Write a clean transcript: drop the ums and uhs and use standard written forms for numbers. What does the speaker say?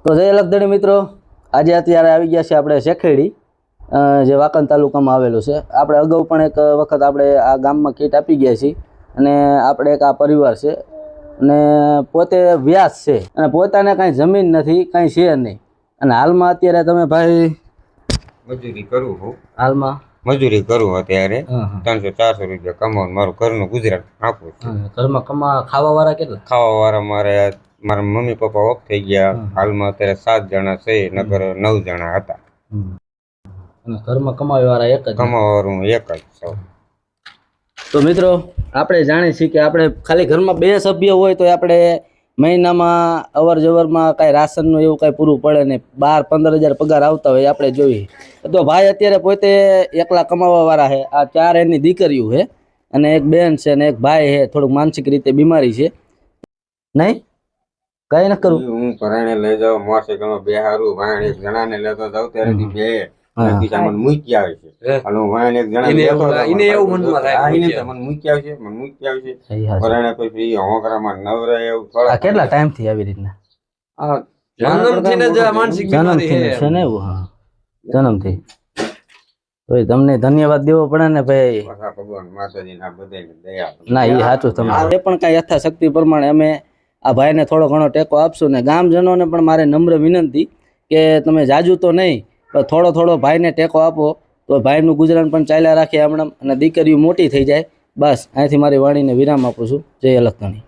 તો જય લખધણી મિત્રો, આજે અત્યારે આવી ગયા છે આપણે શેખેડી, જે વાંકણ તાલુકામાં આવેલું છે. આપણે અગાઉ પણ એક વખત આપણે આ ગામમાં કીટ આપી ગયા છીએ અને આપણે એક આ પરિવાર છે અને પોતે વ્યાસ છે અને પોતાને કાંઈ જમીન નથી, કાંઈ છે નહીં. અને હાલમાં અત્યારે તમે ભાઈ મજૂરી કરું છું. હાલમાં મજૂરી કરું અત્યારે 300-400 રૂપિયા કમાવું, મારું ઘરનું ગુજરાત આપું છું. ઘરમાં ખાવા વાળા કેટલા? ખાવા વાળા મારા મમ્મી પપ્પા ઓફ થઈ ગયા. હાલમાં અત્યારે 7 જણા છે, નગર 9 જણા હતા. અને ઘરમાં કમાવા વાળા એક જ? કમાવા વાળું એક જ છું. તો મિત્રો આપણે જાણીએ છીએ કે આપણે ખાલી ઘરમાં 2 સભ્ય હોય તો આપણે મહિનામાં અવર જવરમાં કાંઈ રાશનનું એવું કાંઈ પૂરું પડે નહીં. 12-15 હજાર પગાર આવતા હોય આપણે જોઈએ. તો ભાઈ અત્યારે પોતે એકલા કમાવા વાળા છે. આ 4 એની દીકરીઓ છે અને એક બેન છે અને એક ભાઈ છે, થોડુંક માનસિક રીતે બીમારી છે. નહીં કઈ ન કરું, હું ઘરાણે લઈ જાઉં, મોટરસાઇકલમાં બેહારું, વાણ એક જણાને લેતો જાઉં ત્યારેથી બે મને મૂકી આવે છે. અને હું વાણ એક જણા મને મૂકી આવે છે, ઘરાણે પછી હોકરામાં નવરે એવું થોડા. કેટલા ટાઈમ થી આવી રીતના? જન્મથી છે ને એવું? હા, જન્મથી. તો તમને ધન્યવાદ દેવો પડે ને ભાઈ. ભગવાન માતાજી ના બધાને દયા. ના એ સાચું. તમે એ પણ કઈ યથાશક્તિ પ્રમાણે અમે આ ભાઈને થોડો ઘણો ટેકો આપશું ને ગામજનોને પણ મારે નમ્ર વિનંતી કે તમે જાજુ તો નહીં પણ થોડો ભાઈને ટેકો આપો તો ભાઈનું ગુજરાન પણ ચાલ્યા રાખે હમણાં અને દીકરીઓ મોટી થઈ જાય. બસ અહીંથી મારી વાણીને વિરામ આપું છું. જય લખધણી.